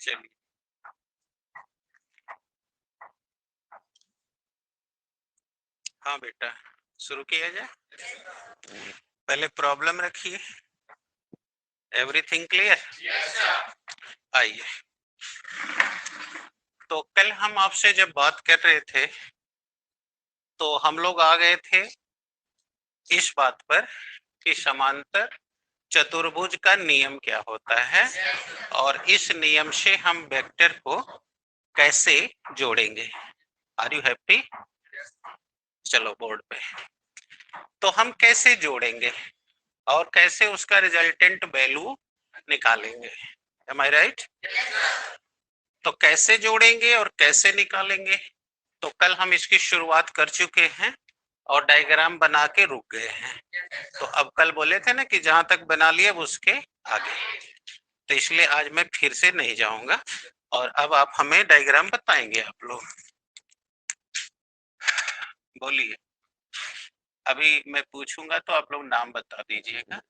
चलिए, हाँ बेटा शुरू किया जाए। पहले प्रॉब्लम रखिए। Everything clear? आइए, तो कल हम आपसे जब बात कर रहे थे तो हम लोग आ गए थे इस बात पर कि समांतर चतुर्भुज का नियम क्या होता है और इस नियम से हम वेक्टर को कैसे जोड़ेंगे। Are you happy? चलो बोर्ड पे। तो हम कैसे जोड़ेंगे और कैसे उसका रिजल्टेंट वैल्यू निकालेंगे? Am I right? तो कैसे जोड़ेंगे और कैसे निकालेंगे, तो कल हम इसकी शुरुआत कर चुके हैं और डायग्राम बना के रुक गए हैं। तो अब कल बोले थे ना कि जहां तक बना लिया उसके आगे, तो इसलिए आज मैं फिर से नहीं जाऊंगा और अब आप हमें डायग्राम बताएंगे। आप लोग बोलिए, अभी मैं पूछूंगा तो आप लोग नाम बता दीजिएगा।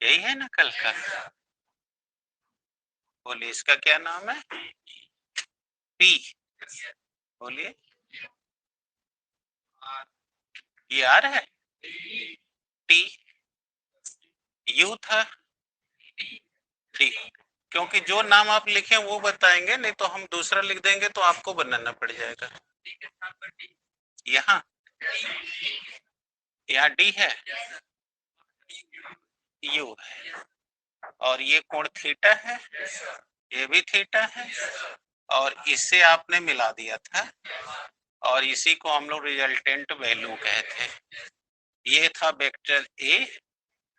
यही है ना कल का? बोलिए, इसका क्या नाम है? पी। बोलिए, ये आर है, टी यू था, टी। क्योंकि जो नाम आप लिखे वो बताएंगे, नहीं तो हम दूसरा लिख देंगे तो आपको बनाना पड़ जाएगा। यहाँ यहाँ डी है, यू है, और ये कोण थीटा है, ये भी थीटा है, और इससे आपने मिला दिया था और इसी को हम लोग रिजल्टेंट वैल्यू कहते हैं। ये था वेक्टर ए,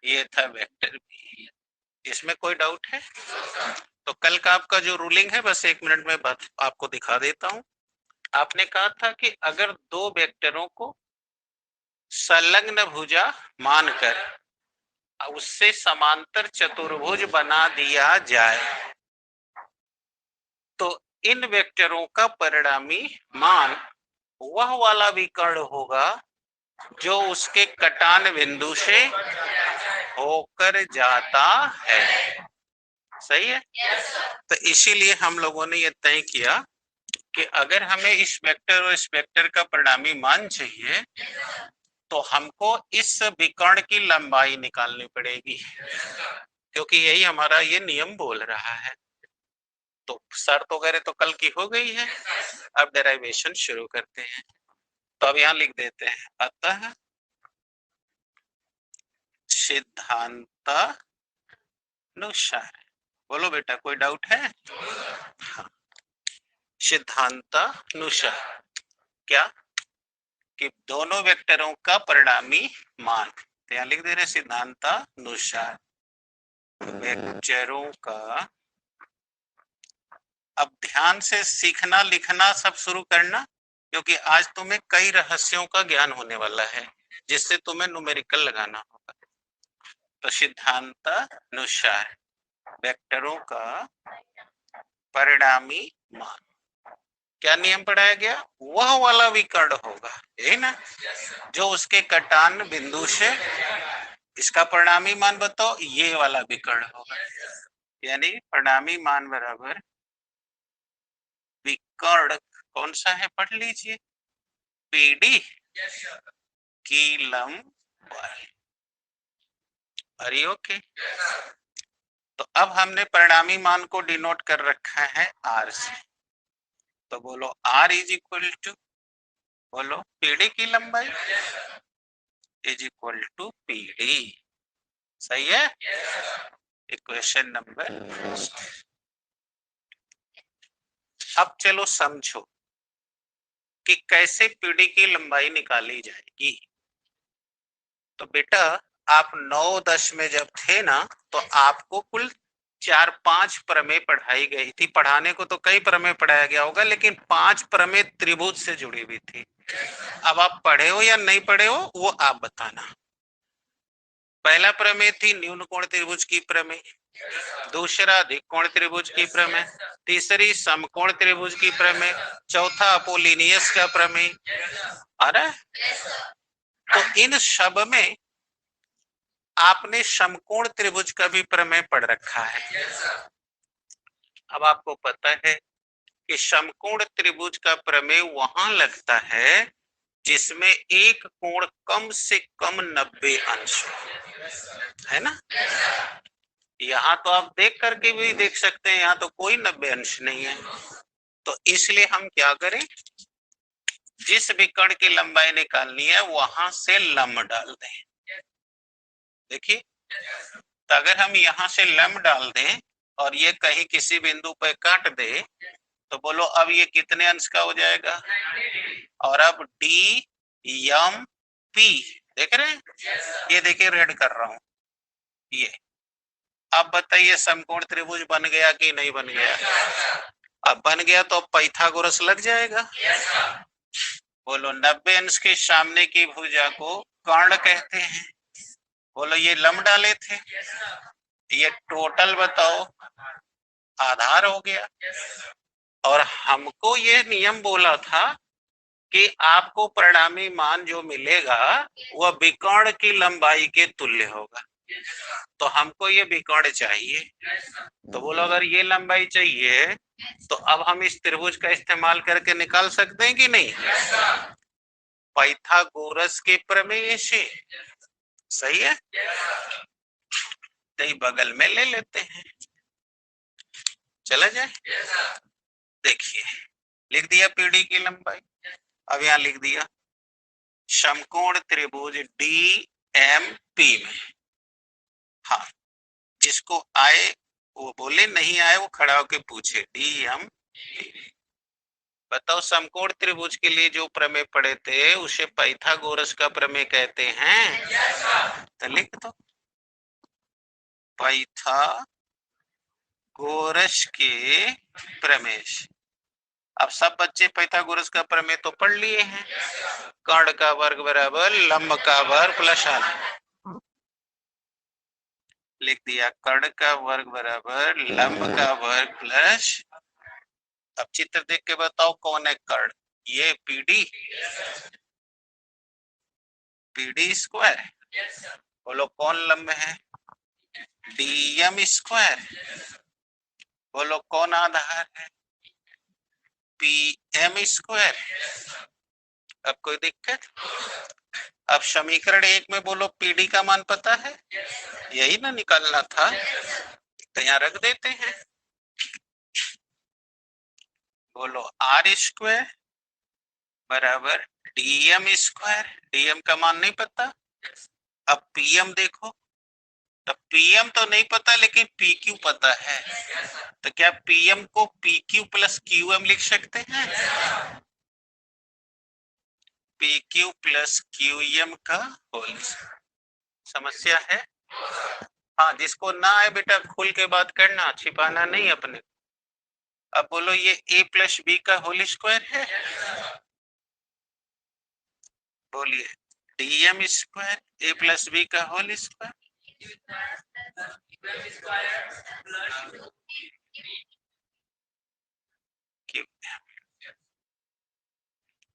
ये था वेक्टर बी। इसमें कोई डाउट है? तो कल का आपका जो रूलिंग है बस 1 मिनट में बात आपको दिखा देता हूं। आपने कहा था कि अगर दो वेक्टरों को संलग्न भुजा मानकर उससे समांतर चतुर्भुज बना दिया जाए तो इन वेक्टरों का परिणामी मान वह वाला विकर्ण होगा जो उसके कटान बिंदु से होकर जाता है। सही है? तो इसीलिए हम लोगों ने यह तय किया कि अगर हमें इस वेक्टर और इस वेक्टर का परिणामी मान चाहिए तो हमको इस विकर्ण की लंबाई निकालनी पड़ेगी, क्योंकि यही हमारा ये नियम बोल रहा है। तो शर्त वगैरह तो कल की हो गई है, अब डेरिवेशन शुरू करते हैं। तो अब यहाँ लिख देते हैं, अतः सिद्धांतानुसार। बोलो बेटा, कोई डाउट है? हाँ। सिद्धांतानुसार क्या कि दोनों वेक्टरों का परिणामी मान, तो यहाँ लिख दे रहे सिद्धांतानुसार वेक्टरों का। अब ध्यान से सीखना लिखना सब शुरू करना, क्योंकि आज तुम्हें कई रहस्यों का ज्ञान होने वाला है जिससे तुम्हें न्यूमेरिकल लगाना होगा। तो सिद्धांतानुसार वेक्टरों का परिणामी मान, क्या नियम पढ़ाया गया? वह वाला विकर्ण होगा, यही ना, जो उसके कटान बिंदु से, इसका परिणामी मान बताओ, ये वाला विकर्ण होगा। यानी परिणामी मान बराबर विकर्ण कौन सा है पढ़ लीजिए, पीडी की लंबाई। अरे ओके, तो अब हमने परिणामी मान को डिनोट कर रखा है आर से, तो बोलो आर इज इक्वल टू, बोलो पीडी की लंबाई इज इक्वल टू पीडी। सही है? Equation number. अब चलो समझो कि कैसे पीडी की लंबाई निकाली जाएगी। तो बेटा आप 9-10 में जब थे ना तो आपको कुल 4-5 प्रमेय पढ़ाई गई थी। पढ़ाने को तो कई प्रमेय पढ़ाया गया होगा, लेकिन 5 प्रमेय त्रिभुज से जुड़ी हुई थी। अब आप पढ़े हो या नहीं पढ़े हो वो आप बताना। पहला प्रमेय थी न्यून कोण त्रिभुज की प्रमेय, दूसरा अधिकोण त्रिभुज की प्रमेय, तीसरी समकोण त्रिभुज की प्रमेय, चौथा अपोलिनियस का प्रमेय। अरे तो इन सब में आपने समकोण त्रिभुज का भी प्रमेय पढ़ रखा है। अब आपको पता है कि समकोण त्रिभुज का प्रमेय वहां लगता है जिसमें एक कोण कम से कम 90 अंश है ना। यहाँ तो आप देख करके भी देख सकते हैं, यहाँ तो कोई 90 अंश नहीं है। तो इसलिए हम क्या करें, जिस भी कण की लंबाई निकालनी है वहां से लंब डाल दें। देखिए, तो अगर हम यहाँ से लंब डाल दें और ये कहीं किसी बिंदु पर काट दे तो बोलो अब ये कितने अंश का हो जाएगा। और अब डी एम पी देख रहे हैं, ये देखिए रेड कर रहा हूं ये। अब बताइए समकोण त्रिभुज बन गया कि नहीं बन गया। अब बन गया तो अब पाइथागोरस लग जाएगा। बोलो 90 अंश के सामने की भुजा को कर्ण कहते हैं। बोलो ये लंब डाले थे, ये टोटल बताओ आधार हो गया। और हमको ये नियम बोला था कि आपको परिणामी मान जो मिलेगा वह विकर्ण की लंबाई के तुल्य होगा। तो हमको ये विकर्ण चाहिए, तो बोलो अगर ये लंबाई चाहिए तो अब हम इस त्रिभुज का इस्तेमाल करके निकाल सकते हैं कि नहीं, पाइथागोरस के प्रमेय से। सही है, तो बगल में ले लेते हैं, चला जाए। देखिए लिख दिया पीडी की लंबाई, अब यहां लिख दिया समकोण त्रिभुज डी एम पी में। हाँ, जिसको आए वो बोले, नहीं आए वो खड़ा होके पूछे डी एम पी। बताओ समकोण त्रिभुज के लिए जो प्रमेय पढ़े थे उसे पाइथागोरस का प्रमेय कहते हैं। तो लिख दो पाइथागोरस के प्रमेय। अब सब बच्चे पाइथागोरस का प्रमेय तो पढ़ लिए हैं, कर्ण का वर्ग बराबर लंब का वर्ग प्लस आधा। लिख दिया कर्ण का वर्ग बराबर लंब का वर्ग प्लस। अब चित्र देख के बताओ कौन है कर्ण, ये पीडी, पीडी स्क्वायर। बोलो कौन लंब है, डीएम स्क्वायर। बोलो कौन आधार है, पीएम स्क्वायर। अब कोई दिक्कत। अब समीकरण 1 में बोलो पीडी का मान पता है, यही ना निकालना था, तो यहाँ रख देते हैं। बोलो आर स्क्वायर बराबर डीएम स्क्वायर, डीएम का मान नहीं पता। अब पीएम देखो, तो पीएम तो नहीं पता लेकिन पीक्यू पता है, तो क्या पीएम को पीक्यू प्लस क्यूएम लिख सकते हैं। पीक्यू प्लस क्यूएम का होल। समस्या है। हाँ, जिसको ना आए बेटा खुल के बात करना, छिपाना नहीं अपने। अब बोलो ये a प्लस बी का होल स्क्वायर है। बोलिए डीएम स्क्वायर a प्लस बी का होल स्क्वायर।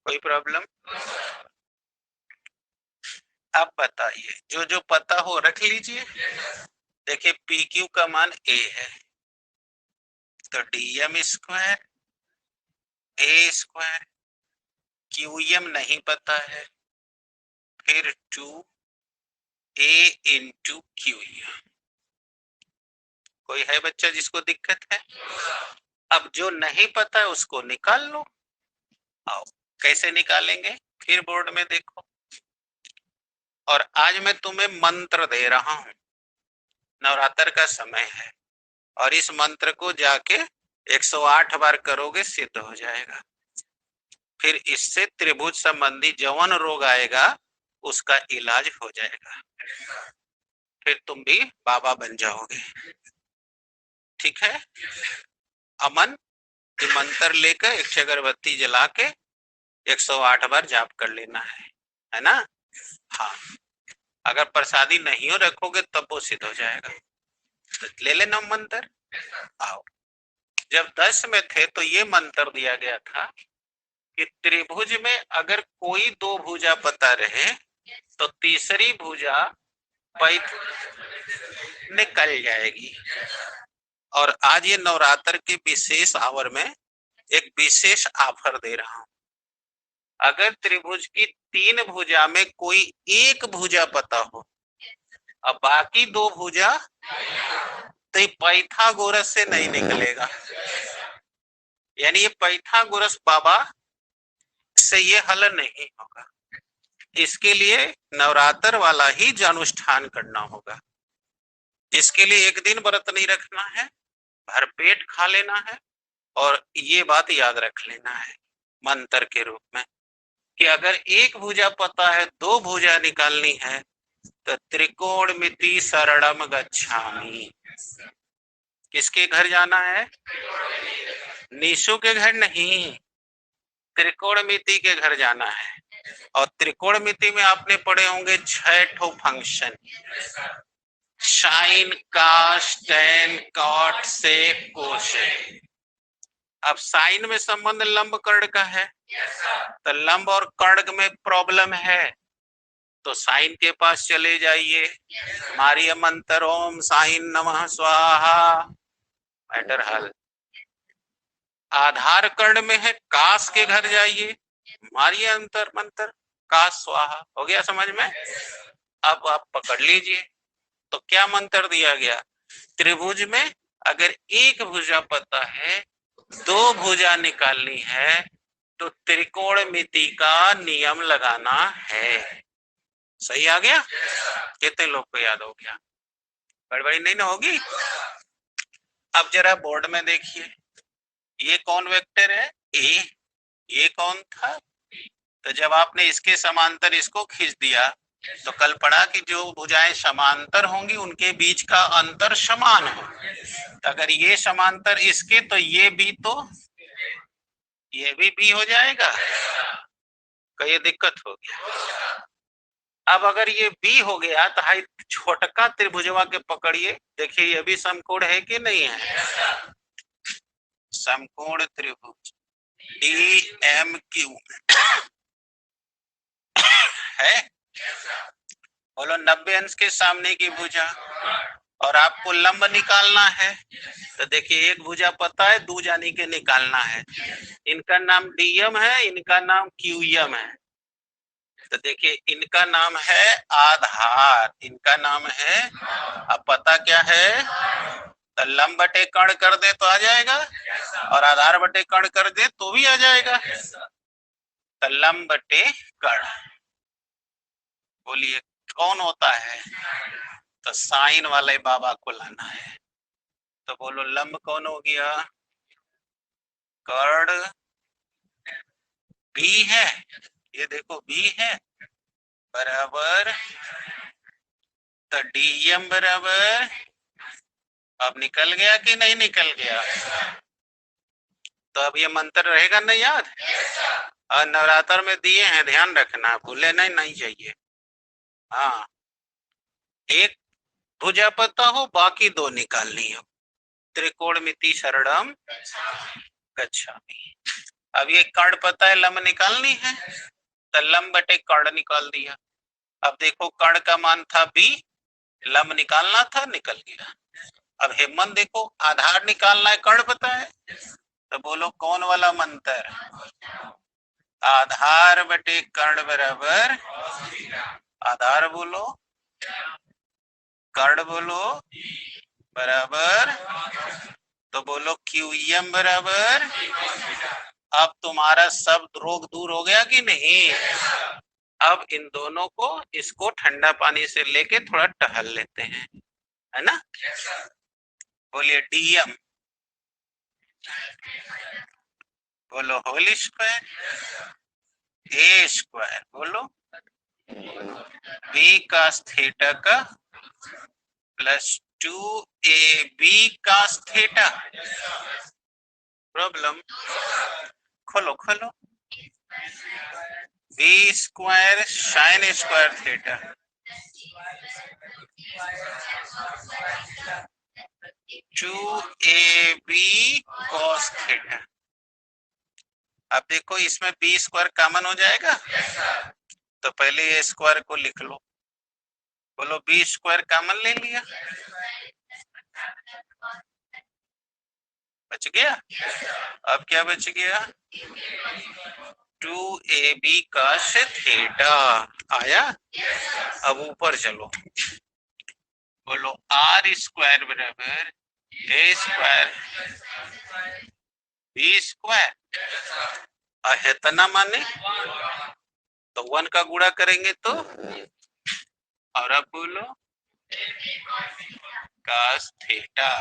कोई प्रॉब्लम। अब बताइए जो जो पता हो रख लीजिए। देखिए पी क्यू का मान a है, तो डीएम स्क्वायर ए स्क्वायर, क्यूएम नहीं पता है, फिर 2a इंटू क्यूएम। कोई है बच्चा जिसको दिक्कत है। अब जो नहीं पता है उसको निकाल लो। आओ कैसे निकालेंगे, फिर बोर्ड में देखो। और आज मैं तुम्हें मंत्र दे रहा हूं, नवरात्र का समय है, और इस मंत्र को जाके 108 बार करोगे सिद्ध हो जाएगा। फिर इससे त्रिभुज संबंधी जवन रोग आएगा उसका इलाज हो जाएगा, फिर तुम भी बाबा बन जाओगे। ठीक है, अमन ये मंत्र लेकर एक अगरबत्ती जला के 108 बार जाप कर लेना है ना। हाँ, अगर प्रसादी नहीं हो रखोगे तब वो सिद्ध हो जाएगा। तो ले लेना मंत्र। आओ, जब 10 में थे तो ये मंत्र दिया गया था कि त्रिभुज में अगर कोई दो भुजा पता रहे तो तीसरी भुजा पैठ निकल जाएगी। और आज ये नवरात्र के विशेष आवर में एक विशेष ऑफर दे रहा हूं। अगर त्रिभुज की 3 भुजा में कोई एक भुजा पता हो और बाकी 2 भुजा, तो पाइथागोरस से नहीं निकलेगा। यानी ये पाइथागोरस बाबा से ये हल नहीं होगा। इसके लिए नवरात्र वाला ही अनुष्ठान करना होगा। इसके लिए एक दिन व्रत नहीं रखना है, भरपेट खा लेना है और ये बात याद रख लेना है मंत्र के रूप में कि अगर एक भुजा पता है, 2 भुजा निकालनी है तो त्रिकोणमिति शरणम गच्छामि। किसके घर जाना है? निशु के घर नहीं, त्रिकोणमिति के घर जाना है। और त्रिकोणमिति में आपने पढ़े होंगे 6 ठो function, sine, cos, tan, cot, sec, cosec. अब साइन में संबंध लंब कर्ण का है, तो लंब और कर्ण में प्रॉब्लम है तो साइन के पास चले जाइए, मारिय मंत्र ओम साइन नमः स्वाहा, मैटर हल। आधार कर्ण में है, कास के घर जाइए, मारिय अंतर मंत्र कास स्वाहा। हो गया समझ में? अब आप पकड़ लीजिए तो क्या मंत्र दिया गया? त्रिभुज में अगर एक भुजा पता है, 2 भुजा निकालनी है तो त्रिकोणमिति का नियम लगाना है। सही आ गया? कितने लोग को याद हो गया? गड़बड़ी नहीं ना होगी? अब जरा बोर्ड में देखिए, ये कौन वेक्टर है? ए। ये कौन था? तो जब आपने इसके समांतर इसको खींच दिया तो कल पढ़ा कि जो भुजाएं समांतर होंगी उनके बीच का अंतर समान हो। तो अगर ये समांतर इसके तो ये भी, तो ये भी हो जाएगा। कई दिक्कत हो गया। अब अगर ये बी हो गया तो हाई छोटका त्रिभुजवा के पकड़िए, देखिए ये भी समकोण है कि नहीं है? समकोण त्रिभुज DMQ है। बोलो 90 अंश के सामने की भुजा, और आपको लंब निकालना है तो देखिए एक भुजा पता है, 2 जानी के निकालना है। इनका नाम DM है, इनका नाम QM है। तो देखिए इनका नाम है आधार, इनका नाम है, अब पता क्या है? तो लंब बटे कर्ण कर दे तो आ जाएगा, और आधार बटे कर्ण कर दे तो भी आ जाएगा। तो लंब बटे कर्ण, बोलिए कौन होता है? तो साइन वाले बाबा को लाना है। तो बोलो लंब कौन हो गया? कर्ण बी है, ये देखो बी है, बराबर तो DM बराबर, अब निकल गया कि नहीं निकल गया? तो अब ये मंत्र रहेगा ना याद? और नवरात्र में दिए हैं, ध्यान रखना, भूले नहीं चाहिए। हाँ, एक भुजा पता हो, बाकी 2 निकालनी हो, त्रिकोणमिति शरणम गच्छामि। अब ये कर्ण पता है, लंब निकालनी है तो लंब बटे कर्ण निकाल दिया। अब देखो कर्ण का मान था B, लंब निकालना था, निकल गया। अब हेमंत देखो आधार निकालना है, कर्ण पता है, तो बोलो कौन वाला मंत्र? आधार बटे कर्ण बराबर, आधार बोलो, कर्ण बोलो बराबर, तो बोलो QM बराबर। अब तुम्हारा सब रोग दूर हो गया कि नहीं? अब इन दोनों को, इसको ठंडा पानी से लेके थोड़ा टहल लेते हैं, है ना? बोलिए DM, बोलो होल स्क्वायर, A स्क्वायर, बोलो B cos थीटा का plus 2AB cos theta. Problem खोलो खोलो, B square sine square theta, 2ab cos theta. अब देखो इसमें बी स्क्वायर कॉमन हो जाएगा, तो पहले ए स्क्वायर को लिख लो। बोलो बी स्क्वायर कॉमन ले लिया, बच गया। अब क्या बच गया, 2ab cos थीटा आया। अब ऊपर चलो, बोलो आर स्क्वायर बराबर ए स्क्वायर बी स्क्वायर, इतना माने तो 1 का गुणा करेंगे तो, और अब बोलो cos थीटा।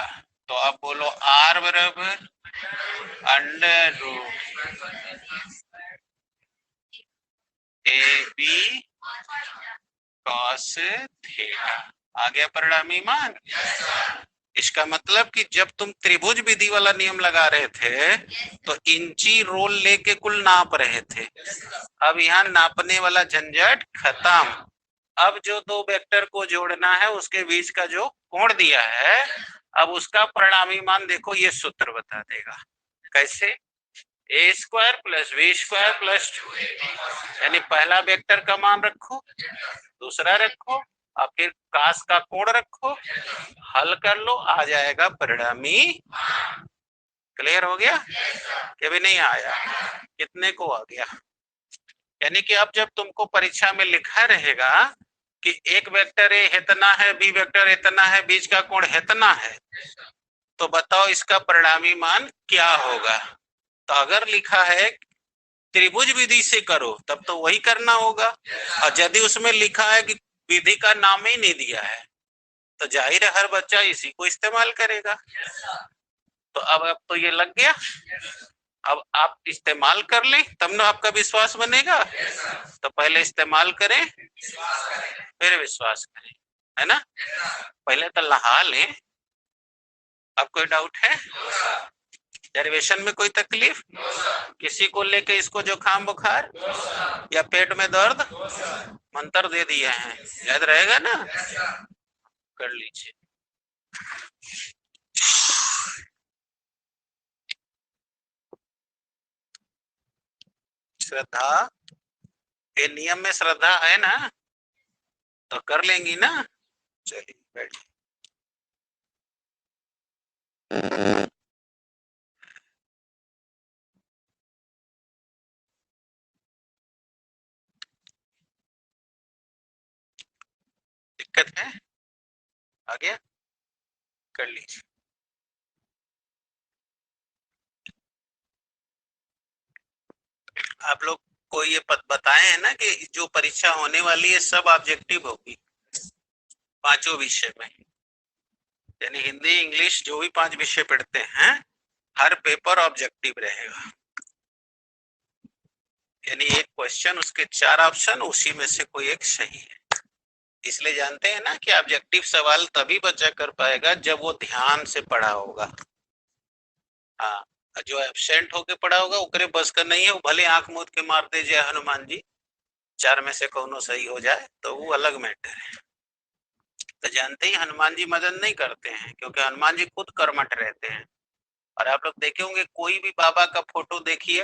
तो अब बोलो आर बराबर under root a b cos theta. आ गया परिणामी मान। इसका मतलब कि जब तुम त्रिभुज विधि वाला नियम लगा रहे थे तो इंची रोल लेके कुल नाप रहे थे। अब यहाँ नापने वाला झंझट खत्म। अब जो दो वेक्टर को जोड़ना है उसके बीच का जो कोण दिया है, अब उसका परिणामी मान देखो, ये सूत्र बता देगा। कैसे, a square plus b square plus 2, यानी पहला वेक्टर का मान रखो, दूसरा रखो, और फिर कास का कोण रखो, हल कर लो, आ जाएगा परिणामी। क्लियर हो गया कि भी नहीं आया? कितने को आ गया? यानी कि अब जब तुमको परीक्षा में लिखा रहेगा कि एक वेक्टर ए इतना है, बी वेक्टर इतना है, बीच का कोण इतना है, तो बताओ इसका परिणामी मान क्या होगा। तो अगर लिखा है त्रिभुज विधि से करो तब तो वही करना होगा, और यदि उसमें लिखा है कि विधि का नाम ही नहीं दिया है तो जाहिर है हर बच्चा इसी को इस्तेमाल करेगा। तो अब तो ये लग गया। अब आप इस्तेमाल कर लें तब ना आपका विश्वास बनेगा। तो पहले इस्तेमाल करें फिर विश्वास करें, है ना। पहले तो लहा लें। अब कोई डाउट है? डेरिवेशन में कोई तकलीफ? किसी को लेके इसको जुकाम बुखार या पेट में दर्द? मंत्र दे दिए हैं, याद रहेगा ना, कर लीजिए। श्रद्धा, ये नियम में श्रद्धा है ना, तो कर लेंगी ना। चलिए बैठिए। दिक्कत है? आ गया? कर लीजिए। आप लोग को ये बताए हैं ना कि जो परीक्षा होने वाली है सब ऑब्जेक्टिव होगी, पांचों विषय में, यानी हिंदी इंग्लिश जो भी 5 विषय पढ़ते हैं हर पेपर ऑब्जेक्टिव रहेगा। यानी एक क्वेश्चन उसके 4 ऑप्शन, उसी में से कोई एक सही है। इसलिए जानते हैं ना कि ऑब्जेक्टिव सवाल तभी बच्चा कर पाएगा जब वो ध्यान से पढ़ा होगा। हाँ, जो एब्सेंट होके पढ़ा होगा उकरे बस का नहीं है, वो भले आंख मूंद के मार दे जय हनुमान जी, 4 में से कोनो सही हो जाए तो वो अलग मैटर है। तो जानते ही हनुमान जी मदद नहीं करते हैं, क्योंकि हनुमान जी खुद कर्मठ रहते हैं। और आप लोग देखे होंगे कोई भी बाबा का फोटो देखिए,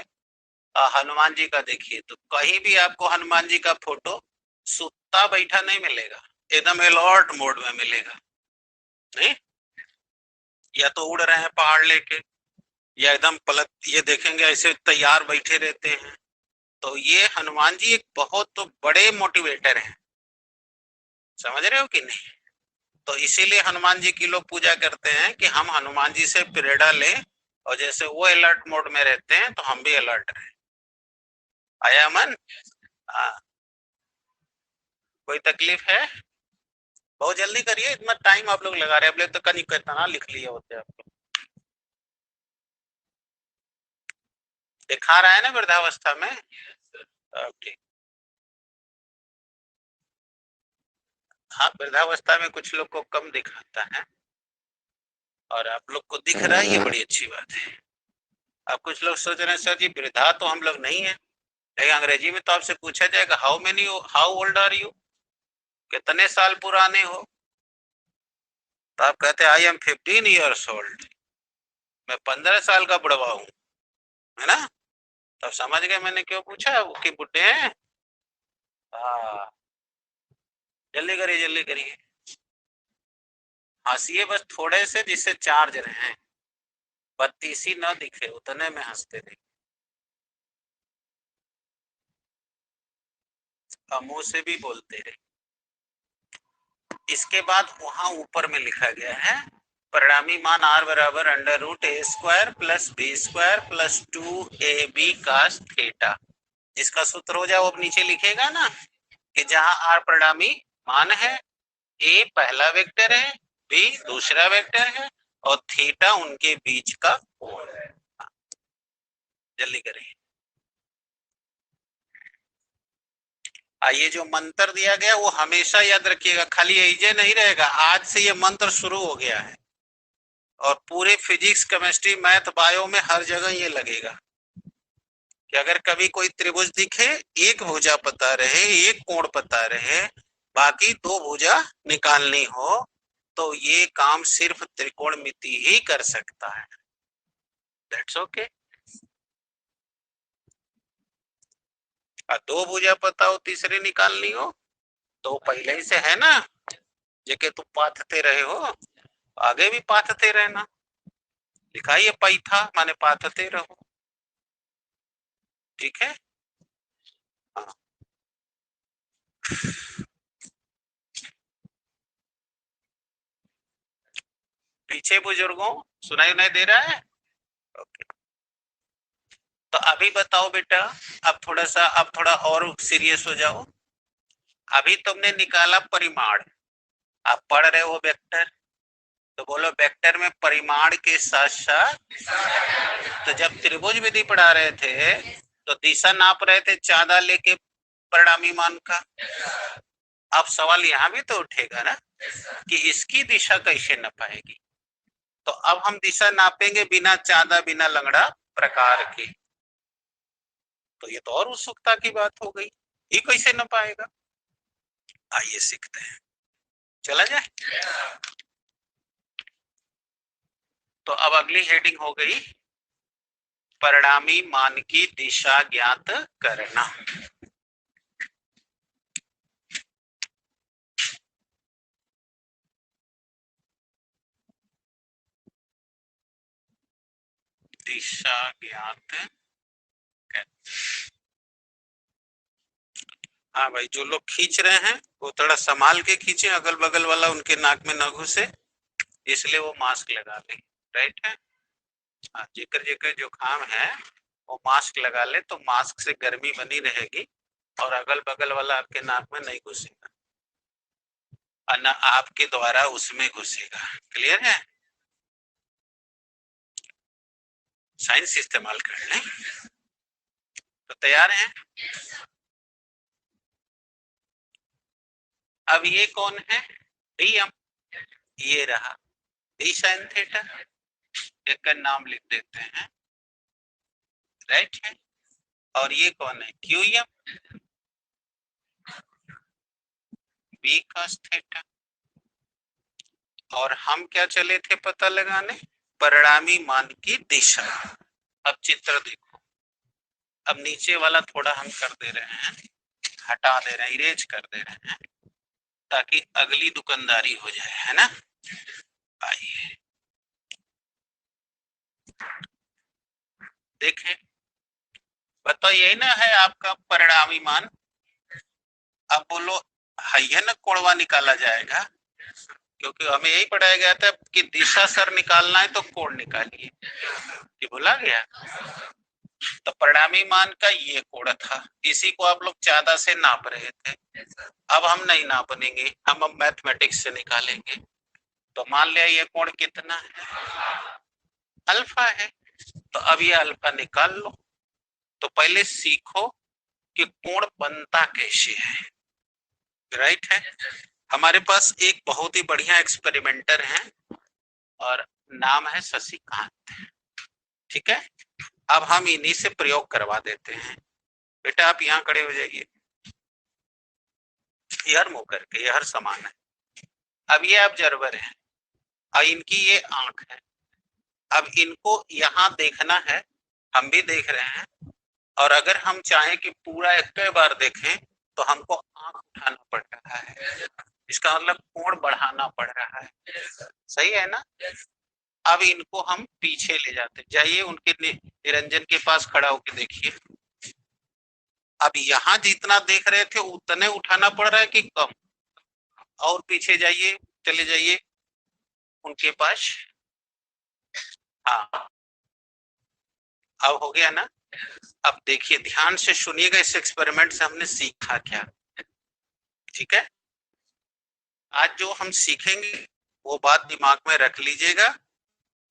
हनुमान जी का देखिए, तो कहीं भी आपको हनुमान जी का फोटो सुता बैठा नहीं मिलेगा, एकदम अलर्ट मोड में मिलेगा। नहीं, या तो उड़ रहे हैं पहाड़ लेके, या एकदम पलक, ये देखेंगे ऐसे तैयार बैठे रहते हैं। तो ये हनुमान जी एक बहुत तो बड़े मोटिवेटर हैं, समझ रहे हो कि नहीं। तो इसीलिए हनुमान जी की लोग पूजा करते हैं कि हम हनुमान जी से प्रेरणा लें, और जैसे वो अलर्ट मोड में रहते हैं तो हम भी अलर्ट रहें। आया मन? कोई तकलीफ है? बहुत जल्दी करिए, इतना टाइम आप लोग लगा रहे हैं, अब तो कहीं कितना लिख लिए होते आप लोग। दिखा रहा है ना वृद्धावस्था में? ठीक। हाँ, वृद्धावस्था में कुछ लोग को कम दिखाता है और आप लोग को दिख रहा है, ये बड़ी अच्छी बात है। अब कुछ लोग सोच रहे हैं सर जी वृद्धा तो हम लोग नहीं है, लेकिन अंग्रेजी में तो आपसे पूछा जाएगा हाउ ओल्ड आर यू, कितने साल पुराने हो। तो आप कहते हैं आई एम 15 years old, मैं 15 साल का बुढ़वा हूँ, है ना? तब समझ गए मैंने क्यों पूछा कि बुढ़े हैं। हाँ, जल्दी करिए जल्दी करिए, हंसिए बस थोड़े से जिससे चार्ज रहे, बत्तीसी न दिखे उतने में हंसते रहिए, मुंह से भी बोलते रहे। इसके बाद वहां ऊपर में लिखा गया है परिणामी मान r बराबर under root a square plus b square plus 2ab cos theta. इसका सूत्र हो जाए वो अब नीचे लिखेगा ना कि जहां r परिणामी मान है, a पहला वेक्टर है, b दूसरा वेक्टर है और थीटा उनके बीच का कोण है। जल्दी करें। ये जो मंत्र दिया गया वो हमेशा याद रखिएगा, खाली यही नहीं रहेगा, आज से ये मंत्र शुरू हो गया है और पूरे फिजिक्स केमिस्ट्री मैथ बायो में हर जगह ये लगेगा कि अगर कभी कोई त्रिभुज दिखे, एक भुजा पता रहे, एक कोण पता रहे, बाकी दो भुजा निकालनी हो, तो ये काम सिर्फ त्रिकोणमिति ही कर सकता है। That's okay. दो भुजा पता हो तीसरी निकालनी हो तो पहले ही से है ना, जेके तुम पाथते रहे हो, आगे भी पाथते रहना। लिखा ये पैथा माने पाथते रहो, ठीक है। हाँ। पीछे बुजुर्गों सुनाई नहीं दे रहा है? ओके। तो अभी बताओ बेटा, अब थोड़ा और सीरियस हो जाओ। अभी तुमने निकाला परिमाण, आप पढ़ रहे हो वेक्टर, तो बोलो वेक्टर में परिमाण के साथ साथ, तो जब त्रिभुज विधि पढ़ा रहे थे तो दिशा नाप रहे थे चाँदा लेके परिणामी मान का। अब सवाल यहाँ भी तो उठेगा ना कि इसकी दिशा कैसे नपाएगी, तो अब हम दिशा नापेंगे बिना चाँदा बिना लंगड़ा प्रकार के, तो ये तो और उत्सुकता की बात हो गई, ये कैसे नपाएगा। आइए सीखते हैं, चला जाए। तो अब अगली हेडिंग हो गई परिणामी मान की दिशा ज्ञात करना। दिशा ज्ञात, हाँ भाई, जो लोग खींच रहे हैं वो थोड़ा संभाल के खींचे, अगल बगल वाला उनके नाक में न घुसे, इसलिए वो मास्क लगा ले। राइट है। हाँ, जेकर जेकर जुकाम है वो मास्क लगा ले, तो मास्क से गर्मी बनी रहेगी और अगल बगल वाला आपके नाक में नहीं घुसेगा और न आपके द्वारा उसमें घुसेगा। क्लियर है? साइंस इस्तेमाल कर लें। तो तैयार हैं? अब ये कौन है? डीएम, ये रहा डी साइन थीटा, एक का नाम लिख देते हैं, राइट है। और ये कौन है? QM, b cos theta. और हम क्या चले थे पता लगाने? परिणामी मान की दिशा। अब चित्र देखो, अब नीचे वाला थोड़ा हम कर दे रहे हैं, हटा दे रहे हैं, इरेज कर दे रहे हैं ताकि अगली दुकानदारी हो जाए, है ना। आइए देखें, बताओ यही ना है आपका परिणामी मान। अब बोलो है ना कोणवा निकाला जाएगा, क्योंकि हमें यही पढ़ाया गया था कि दिशा सर निकालना है तो कोण निकालिए, कि भुला गया। तो परिणामी मान का ये कोण था, इसी को आप लोग चाँदा से नाप रहे थे। अब हम नहीं नापनेंगे, हम अब मैथमेटिक्स से निकालेंगे। तो मान लिया ये कोण कितना है? अल्फा है। तो अब ये अल्फा निकाल लो। तो पहले सीखो कि कोण बनता कैसे है, राइट है। हमारे पास एक बहुत ही बढ़िया एक्सपेरिमेंटर है और नाम है शशिकांत, ठीक है। अब हम इन्हीं से प्रयोग करवा देते हैं। बेटा आप यहाँ खड़े हो जाइए, यार मुंह करके, ये हर समान है। अब ये ऑब्जर्वर है, और इनकी ये आंख है। अब इनको यहाँ देखना है, हम भी देख रहे हैं, और अगर हम चाहें कि पूरा एक बार देखें तो हमको आंख उठाना पड़ रहा है, इसका मतलब कोण बढ़ाना पड़ रहा है। सही है ना? अब इनको हम पीछे ले जाते, जाइए उनके निरंजन के पास खड़ा होकर देखिए। अब यहाँ जितना देख रहे थे उतने उठाना पड़ रहा है कि कम? और पीछे जाइए, चले जाइए उनके पास। हाँ, अब हो गया ना? अब देखिए, ध्यान से सुनिएगा, इस एक्सपेरिमेंट से हमने सीखा क्या। ठीक है, आज जो हम सीखेंगे वो बात दिमाग में रख लीजिएगा,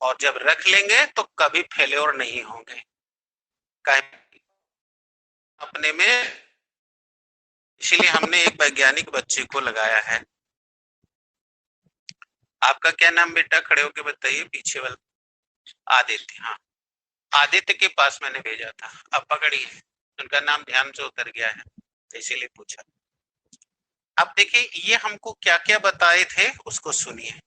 और जब रख लेंगे तो कभी फेल्योर नहीं होंगे अपने में। इसलिए हमने एक वैज्ञानिक बच्चे को लगाया है। आपका क्या नाम बेटा? खड़े होके बताइए, पीछे वाला। आदित्य। हाँ, आदित्य के पास मैंने भेजा था। अब पकड़िए, उनका नाम ध्यान से उतर गया है, इसीलिए पूछा। अब देखिए, ये हमको क्या क्या बताए थे उसको सुनिए।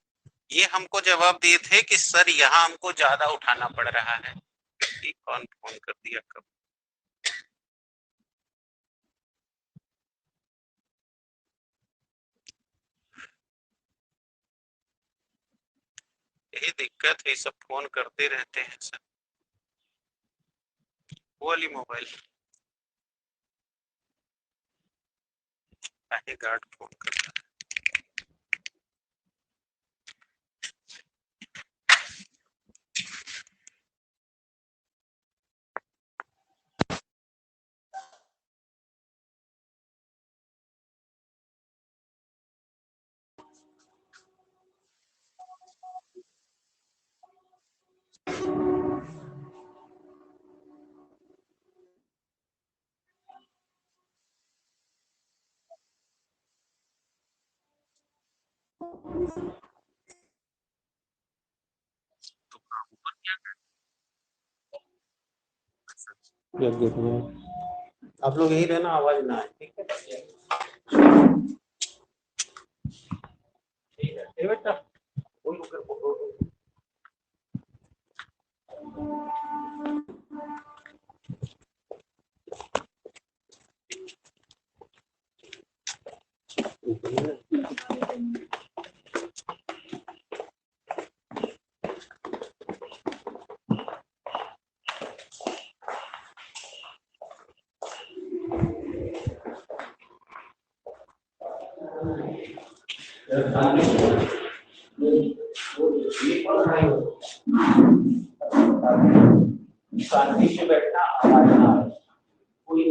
ये हमको जवाब दिए थे कि सर यहाँ हमको ज्यादा उठाना पड़ रहा है। कौन फोन कर दिया कब? यही दिक्कत है, सब फोन करते रहते हैं सर। वो वाली मोबाइल गार्ड फोन करता है। आप लोग यही रहना, आवाज ना आए, ठीक है? ठीक है बेटा, शांति से बैठना, आवाज ना आए कोई।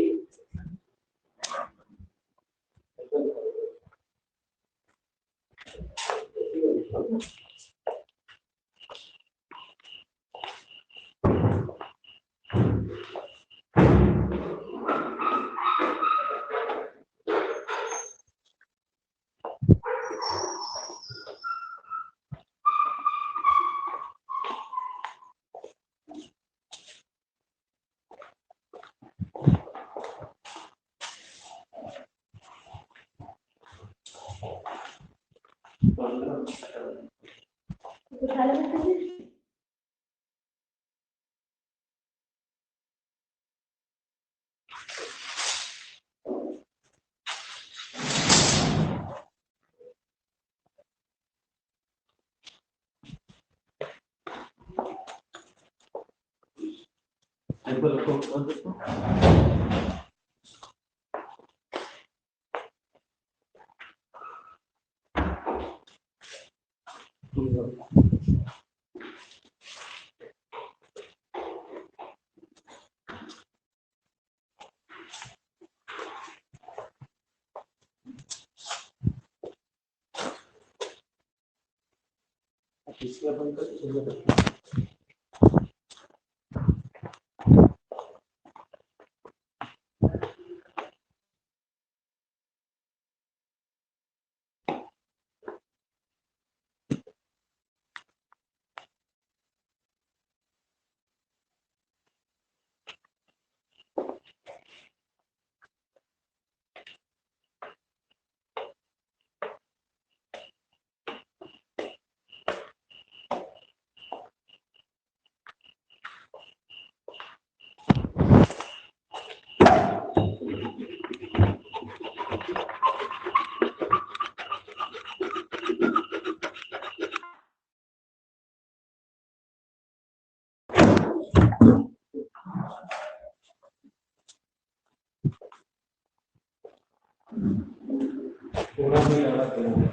पूरा भी लगा करूँगा।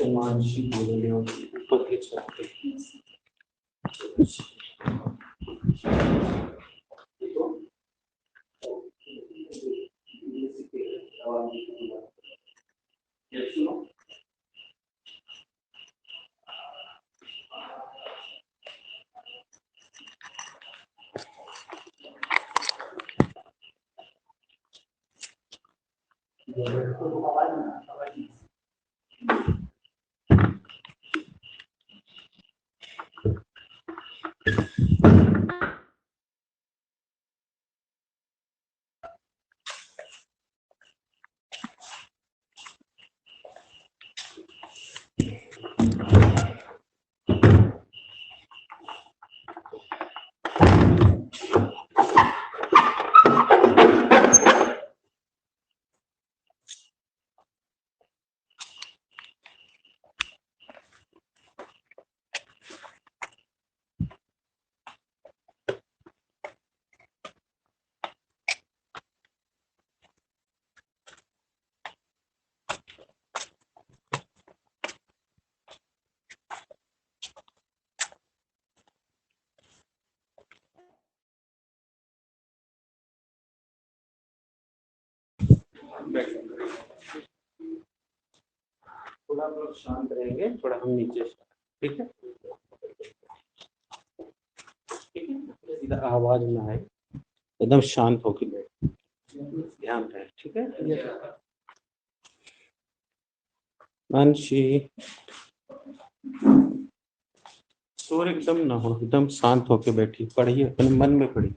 मानसी बोल रही हूँ पति सकते थोड़ा आप लोग शांत रहेंगे, थोड़ा हम नीचे, ठीक है ठीक है, इधर आवाज ना आए, एकदम शांत होकर बैठ, ध्यान रहे, ठीक है। मानसी शोर एकदम ना हो, एकदम शांत होकर बैठी, पढ़िए अपने मन में पढ़िए।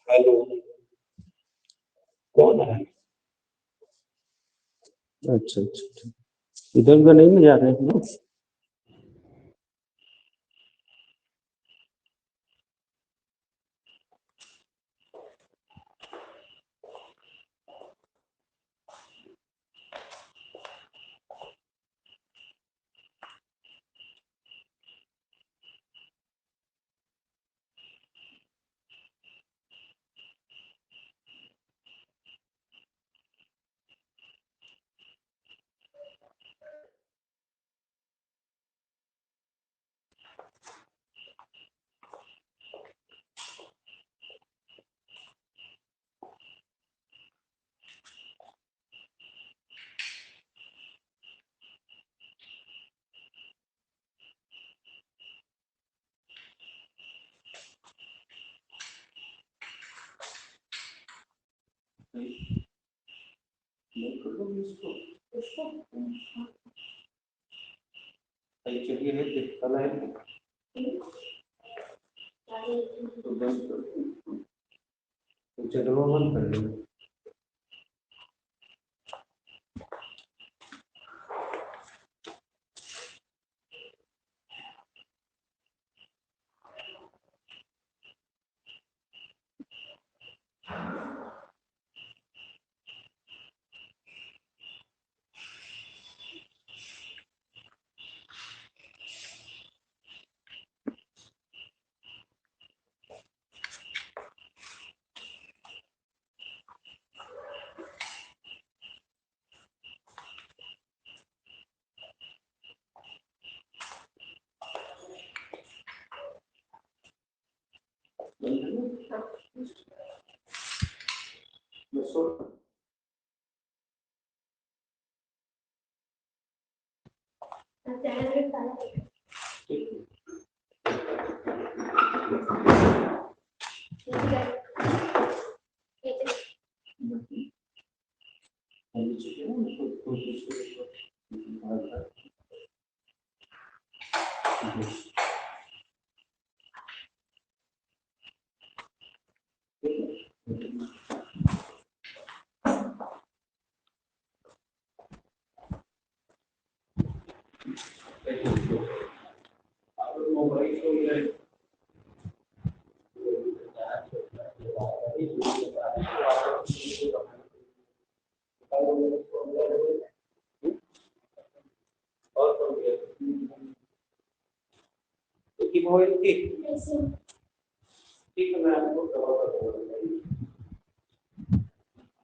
हेलो, कौन है? अच्छा अच्छा अच्छा। इधर उधर नहीं जा रहे हैं ना? चलिए है तो चलो बंद कर लो।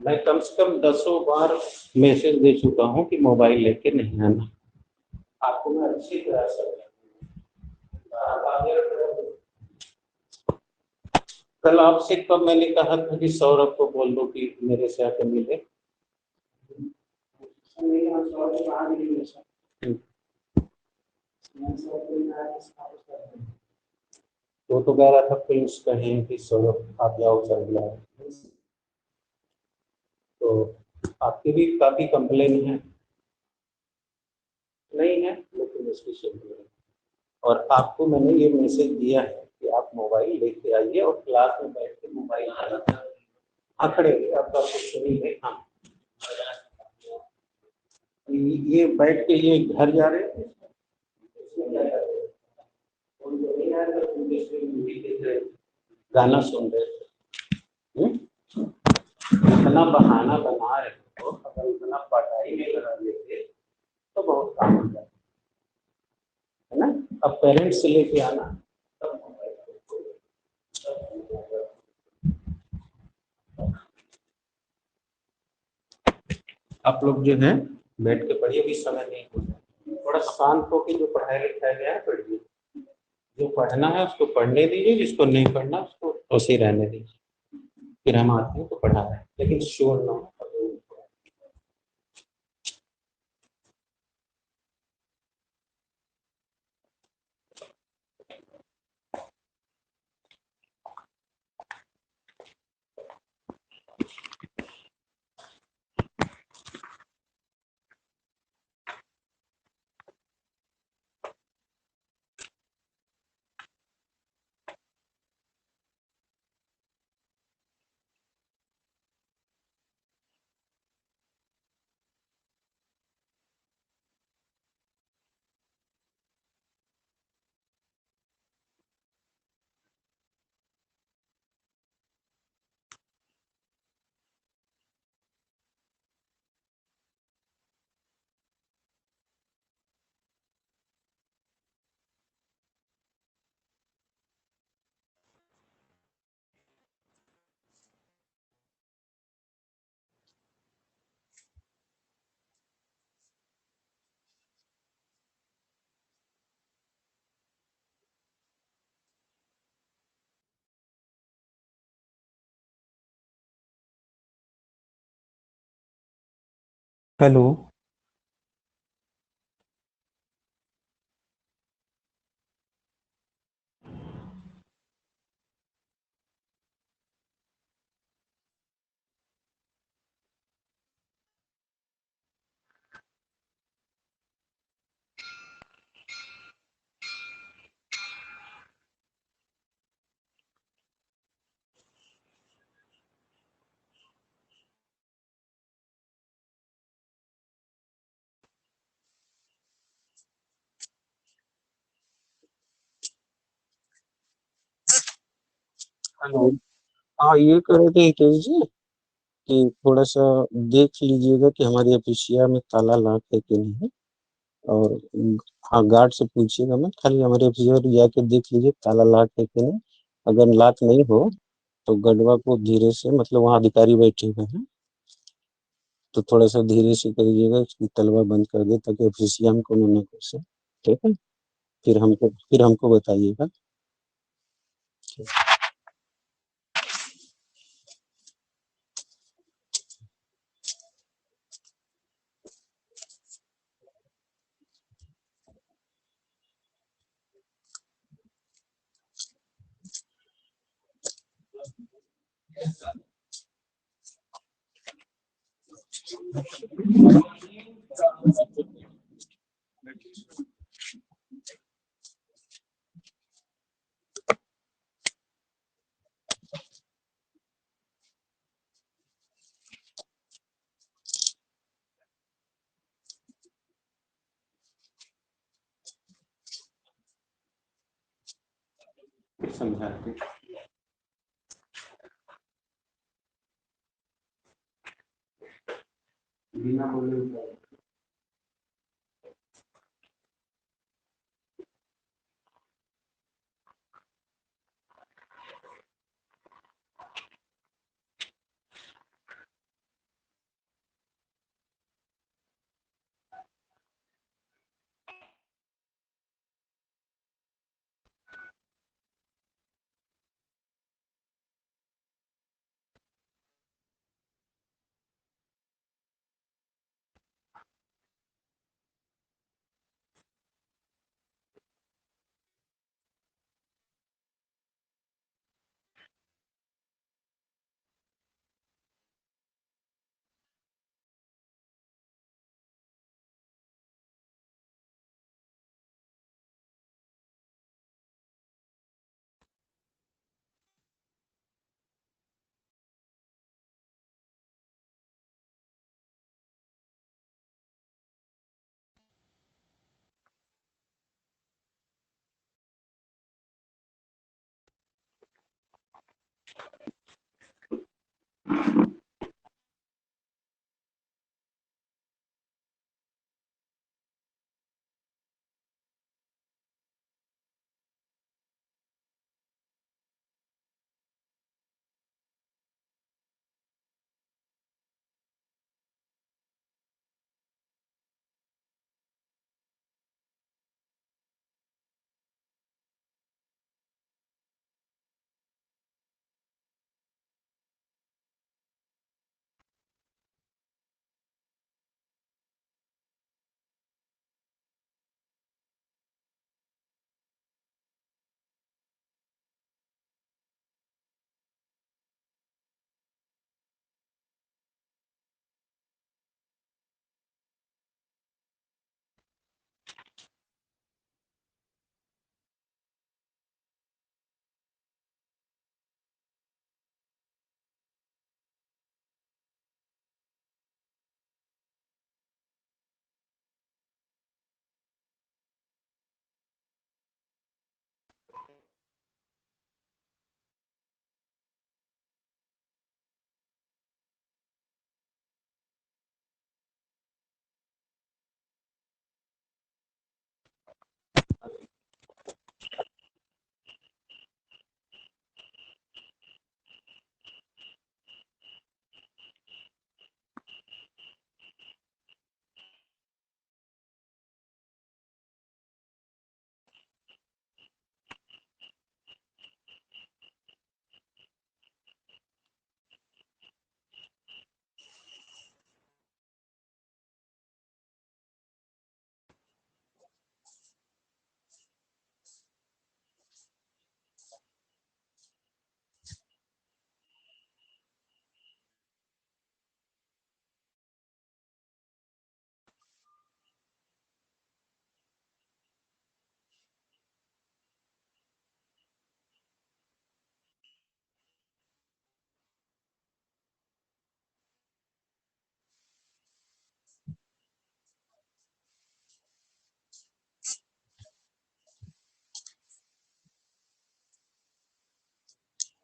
मैं कम से कम 10 बार मैसेज दे चुका हूँ कि मोबाइल लेके नहीं आना। आपको मैं अच्छी तरह से कल आपसे कब मैंने कहा था कि सौरभ को बोल दो कि मेरे से आकर मिले। वो तो कह रहा था प्रिंस कहें कि सौरभ आप जाओ चल गया। तो आपकी भी काफी कंप्लेन है नहीं है, लेकिन इसकी सुनिए। और आपको मैंने ये मैसेज दिया है कि आप मोबाइल लेके आइए और क्लास में बैठ के मोबाइल खड़े आपका कुछ सुनिए। हाँ, ये बैठ के ये घर जा रहे हैं, गाना सुन रहे थे। इतना बहाना बना रहे हो, अगर इतना पढ़ाई में लगा लेते तो बहुत काम हो जाता है ना। अब पेरेंट्स से लेके आना आप लोग जो है बैठ के पढ़िए, भी समय नहीं होता। थोड़ा शांत होकर जो पढ़ाई लिखाया गया है पढ़िए, जो पढ़ना है उसको पढ़ने दीजिए, जिसको नहीं पढ़ना उसको उसे रहने दीजिए। फिर हम आते हैं तो पढ़ा रहे हैं, लेकिन शोर ना हो। Hello, hello. हाँ, ये कह रहे थे हितेश जी कि थोड़ा सा देख लीजिएगा कि हमारी ऑफिसिया में ताला लॉक है कि नहीं। और हाँ, गार्ड से पूछिएगा मत, खाली हमारे ऑफिसिया जाके देख लीजिए ताला लॉक है कि नहीं। अगर लॉक नहीं हो तो गढ़वा को धीरे से, मतलब वहाँ अधिकारी बैठे हुए हैं, तो थोड़ा सा धीरे से करिएगा कि तलवा बंद कर दे ताकि ऑफिसिया में कोनो न घुसे। ठीक है, फिर हमको बताइएगा। समझाते। बिना बोले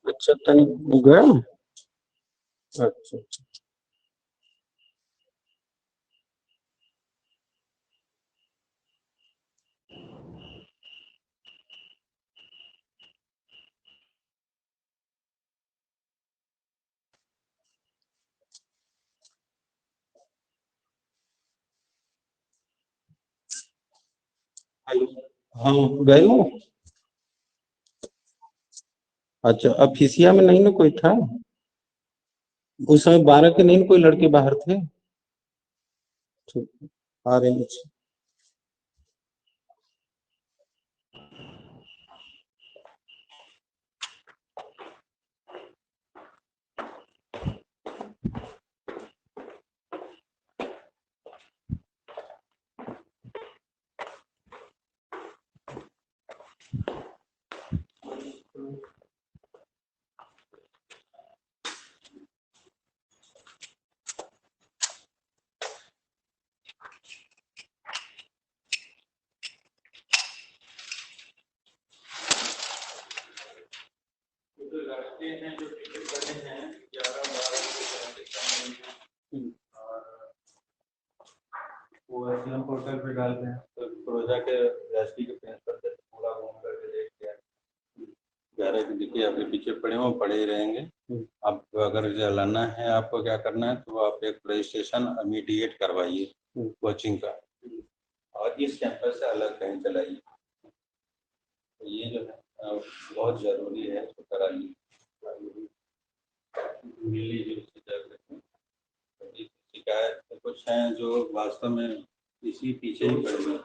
अच्छा तनी गया। अच्छा अच्छा। हेलो। हाँ गए हो। अच्छा अफिसिया में नहीं ना कोई था। उस समय 12 के नहीं ना कोई लड़के बाहर थे। ठीक है, आ रहे हैं। के हैं जो टिकट बने हैं 11-12 और वो एसडीएम पोर्टल पे डालते हैं तो प्रोजा के एसडी के प्रिंसिपल से पूरा घूम करके देख के 11 के देखिए आपके पीछे पड़े हो पड़े ही रहेंगे। आप अगर लाना है आपको क्या करना है तो आप एक रजिस्ट्रेशन इमीडिएट करवाइए कोचिंग का और इस कैंपस से अलग कहीं चलाइए। ये जो है बहुत जरूरी है तो करा लीजिए मिली जुली जागृति। शिकायत कुछ हैं जो वास्तव में इसी पीछे ही पड़ गए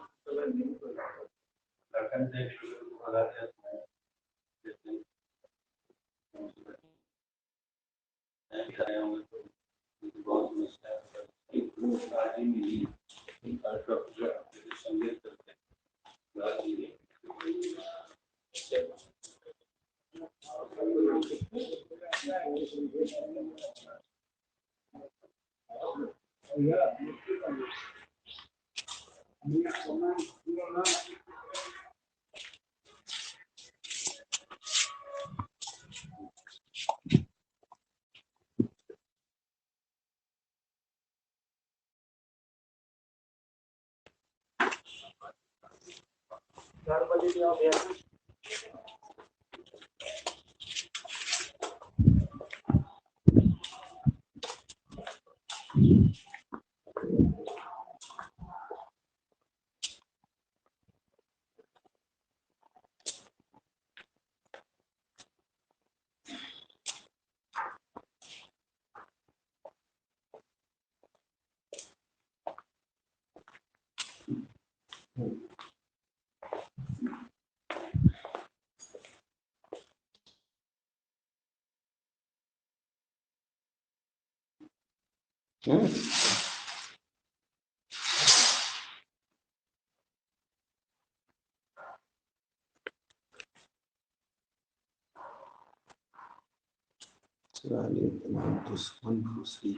बहुत दुश्मन दूसरी